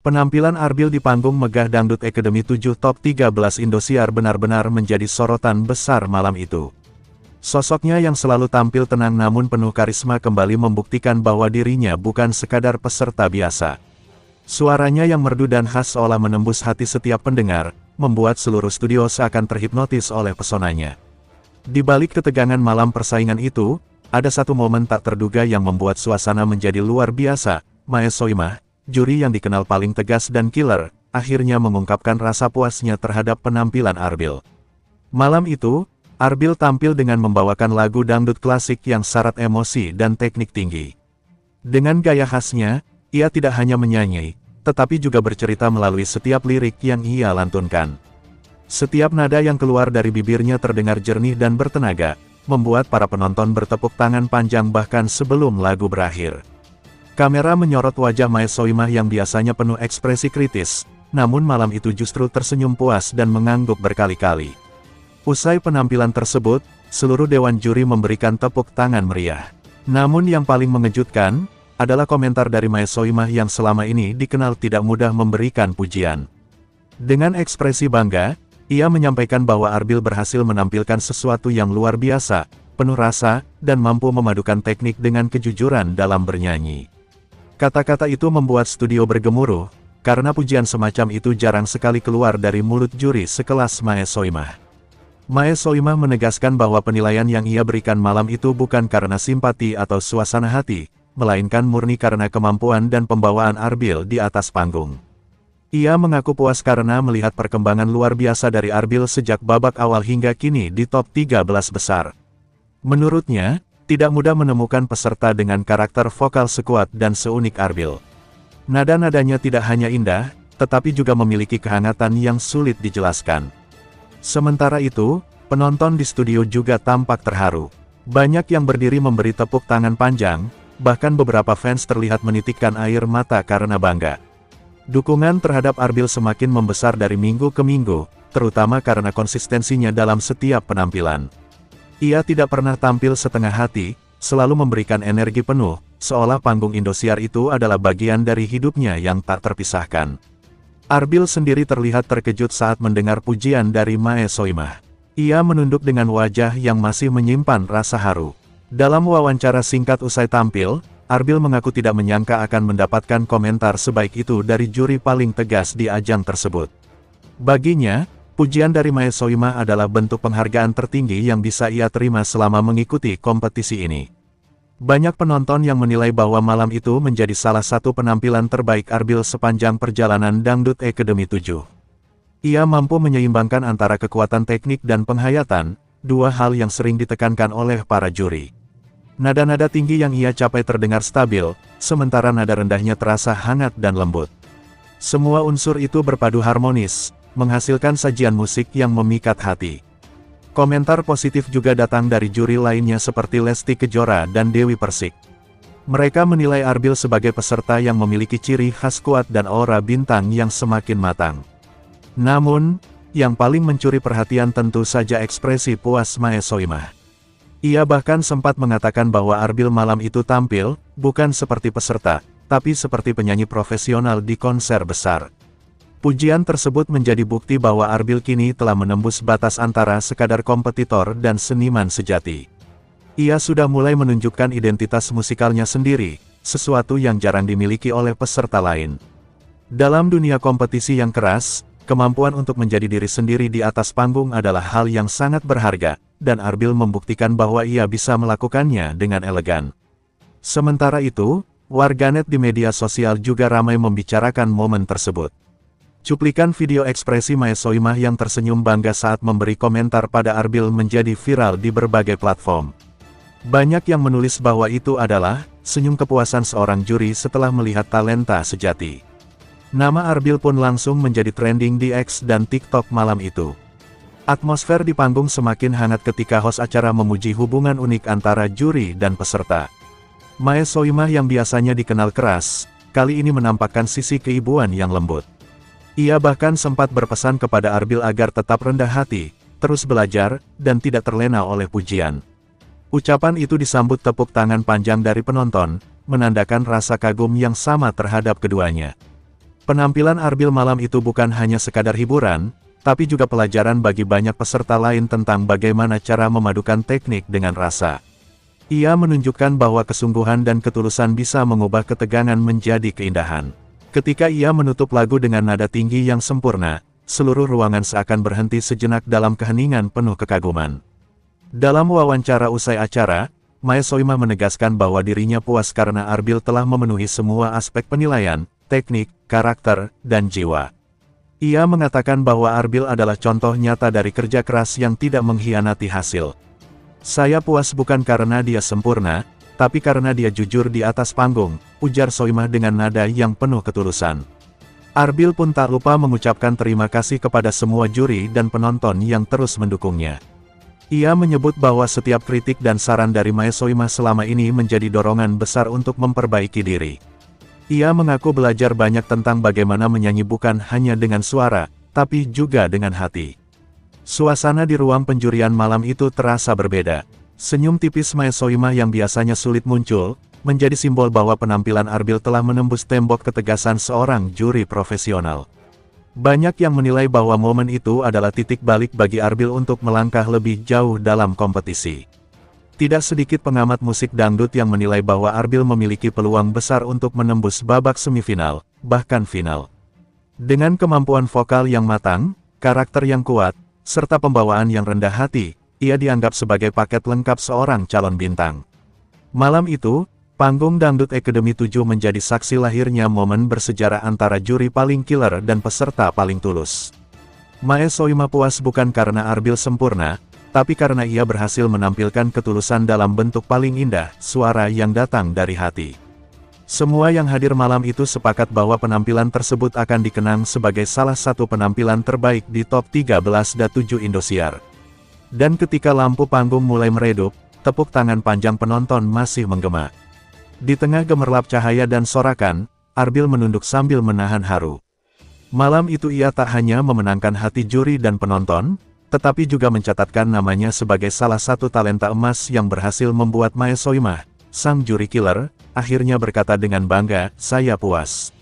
Penampilan Arbil di panggung megah Dangdut Academy 7 Top 13 Indosiar benar-benar menjadi sorotan besar malam itu. Sosoknya yang selalu tampil tenang namun penuh karisma kembali membuktikan bahwa dirinya bukan sekadar peserta biasa. Suaranya yang merdu dan khas seolah menembus hati setiap pendengar, membuat seluruh studio seakan terhipnotis oleh pesonanya. Di balik ketegangan malam persaingan itu, ada satu momen tak terduga yang membuat suasana menjadi luar biasa. Mae Soimah, juri yang dikenal paling tegas dan killer, akhirnya mengungkapkan rasa puasnya terhadap penampilan Arbil. Malam itu, Arbil tampil dengan membawakan lagu dangdut klasik yang syarat emosi dan teknik tinggi. Dengan gaya khasnya, ia tidak hanya menyanyi, tetapi juga bercerita melalui setiap lirik yang ia lantunkan. Setiap nada yang keluar dari bibirnya terdengar jernih dan bertenaga, membuat para penonton bertepuk tangan panjang bahkan sebelum lagu berakhir. Kamera menyorot wajah Mae Soimah yang biasanya penuh ekspresi kritis, namun malam itu justru tersenyum puas dan mengangguk berkali-kali. Usai penampilan tersebut, seluruh dewan juri memberikan tepuk tangan meriah. Namun yang paling mengejutkan, adalah komentar dari Mae Soimah yang selama ini dikenal tidak mudah memberikan pujian. Dengan ekspresi bangga, ia menyampaikan bahwa Arbil berhasil menampilkan sesuatu yang luar biasa, penuh rasa, dan mampu memadukan teknik dengan kejujuran dalam bernyanyi. Kata-kata itu membuat studio bergemuruh, karena pujian semacam itu jarang sekali keluar dari mulut juri sekelas Mae Soimah. Mae Soimah menegaskan bahwa penilaian yang ia berikan malam itu bukan karena simpati atau suasana hati, melainkan murni karena kemampuan dan pembawaan Arbil di atas panggung. Ia mengaku puas karena melihat perkembangan luar biasa dari Arbil sejak babak awal hingga kini di top 13 besar. Menurutnya, tidak mudah menemukan peserta dengan karakter vokal sekuat dan seunik Arbil. Nada-nadanya tidak hanya indah, tetapi juga memiliki kehangatan yang sulit dijelaskan. Sementara itu, penonton di studio juga tampak terharu. Banyak yang berdiri memberi tepuk tangan panjang, bahkan beberapa fans terlihat menitikkan air mata karena bangga. Dukungan terhadap Arbil semakin membesar dari minggu ke minggu, terutama karena konsistensinya dalam setiap penampilan. Ia tidak pernah tampil setengah hati, selalu memberikan energi penuh, seolah panggung Indosiar itu adalah bagian dari hidupnya yang tak terpisahkan. Arbil sendiri terlihat terkejut saat mendengar pujian dari Mae Soimah. Ia menunduk dengan wajah yang masih menyimpan rasa haru. Dalam wawancara singkat usai tampil, Arbil mengaku tidak menyangka akan mendapatkan komentar sebaik itu dari juri paling tegas di ajang tersebut. Baginya, pujian dari Mae Soimah adalah bentuk penghargaan tertinggi yang bisa ia terima selama mengikuti kompetisi ini. Banyak penonton yang menilai bahwa malam itu menjadi salah satu penampilan terbaik Arbil sepanjang perjalanan Dangdut Academy 7. Ia mampu menyeimbangkan antara kekuatan teknik dan penghayatan, dua hal yang sering ditekankan oleh para juri. Nada-nada tinggi yang ia capai terdengar stabil, sementara nada rendahnya terasa hangat dan lembut. Semua unsur itu berpadu harmonis, menghasilkan sajian musik yang memikat hati. Komentar positif juga datang dari juri lainnya seperti Lesti Kejora dan Dewi Persik. Mereka menilai Arbil sebagai peserta yang memiliki ciri khas kuat dan aura bintang yang semakin matang. Namun, yang paling mencuri perhatian tentu saja ekspresi puas Mae Soimah. Ia bahkan sempat mengatakan bahwa Arbil malam itu tampil, bukan seperti peserta, tapi seperti penyanyi profesional di konser besar. Pujian tersebut menjadi bukti bahwa Arbil kini telah menembus batas antara sekadar kompetitor dan seniman sejati. Ia sudah mulai menunjukkan identitas musikalnya sendiri, sesuatu yang jarang dimiliki oleh peserta lain. Dalam dunia kompetisi yang keras, kemampuan untuk menjadi diri sendiri di atas panggung adalah hal yang sangat berharga, dan Arbil membuktikan bahwa ia bisa melakukannya dengan elegan. Sementara itu, warganet di media sosial juga ramai membicarakan momen tersebut. Cuplikan video ekspresi Mae Soimah yang tersenyum bangga saat memberi komentar pada Arbil menjadi viral di berbagai platform. Banyak yang menulis bahwa itu adalah senyum kepuasan seorang juri setelah melihat talenta sejati. Nama Arbil pun langsung menjadi trending di X dan TikTok malam itu. Atmosfer di panggung semakin hangat ketika host acara memuji hubungan unik antara juri dan peserta. Mae Soimah yang biasanya dikenal keras, kali ini menampakkan sisi keibuan yang lembut. Ia bahkan sempat berpesan kepada Arbil agar tetap rendah hati, terus belajar, dan tidak terlena oleh pujian. Ucapan itu disambut tepuk tangan panjang dari penonton, menandakan rasa kagum yang sama terhadap keduanya. Penampilan Arbil malam itu bukan hanya sekadar hiburan, tapi juga pelajaran bagi banyak peserta lain tentang bagaimana cara memadukan teknik dengan rasa. Ia menunjukkan bahwa kesungguhan dan ketulusan bisa mengubah ketegangan menjadi keindahan. Ketika ia menutup lagu dengan nada tinggi yang sempurna, seluruh ruangan seakan berhenti sejenak dalam keheningan penuh kekaguman. Dalam wawancara usai acara, Mae Soima menegaskan bahwa dirinya puas karena Arbil telah memenuhi semua aspek penilaian, teknik, karakter, dan jiwa. Ia mengatakan bahwa Arbil adalah contoh nyata dari kerja keras yang tidak mengkhianati hasil. Saya puas bukan karena dia sempurna, tapi karena dia jujur di atas panggung, ujar Soimah dengan nada yang penuh ketulusan. Arbil pun tak lupa mengucapkan terima kasih kepada semua juri dan penonton yang terus mendukungnya. Ia menyebut bahwa setiap kritik dan saran dari Mae Soimah selama ini menjadi dorongan besar untuk memperbaiki diri. Ia mengaku belajar banyak tentang bagaimana menyanyi bukan hanya dengan suara, tapi juga dengan hati. Suasana di ruang penjurian malam itu terasa berbeda. Senyum tipis Mae Soimah yang biasanya sulit muncul, menjadi simbol bahwa penampilan Arbil telah menembus tembok ketegasan seorang juri profesional. Banyak yang menilai bahwa momen itu adalah titik balik bagi Arbil untuk melangkah lebih jauh dalam kompetisi. Tidak sedikit pengamat musik dangdut yang menilai bahwa Arbil memiliki peluang besar untuk menembus babak semifinal, bahkan final. Dengan kemampuan vokal yang matang, karakter yang kuat, serta pembawaan yang rendah hati, ia dianggap sebagai paket lengkap seorang calon bintang. Malam itu, panggung Dangdut Academy 7 menjadi saksi lahirnya momen bersejarah antara juri paling killer dan peserta paling tulus. Mae Soimah puas bukan karena Arbil sempurna, tapi karena ia berhasil menampilkan ketulusan dalam bentuk paling indah, suara yang datang dari hati. Semua yang hadir malam itu sepakat bahwa penampilan tersebut akan dikenang sebagai salah satu penampilan terbaik di top 13/7 Indosiar. Dan ketika lampu panggung mulai meredup, tepuk tangan panjang penonton masih menggema. Di tengah gemerlap cahaya dan sorakan, Arbil menunduk sambil menahan haru. Malam itu ia tak hanya memenangkan hati juri dan penonton, tetapi juga mencatatkan namanya sebagai salah satu talenta emas yang berhasil membuat Mae Soimah, sang juri killer, akhirnya berkata dengan bangga, "Saya puas."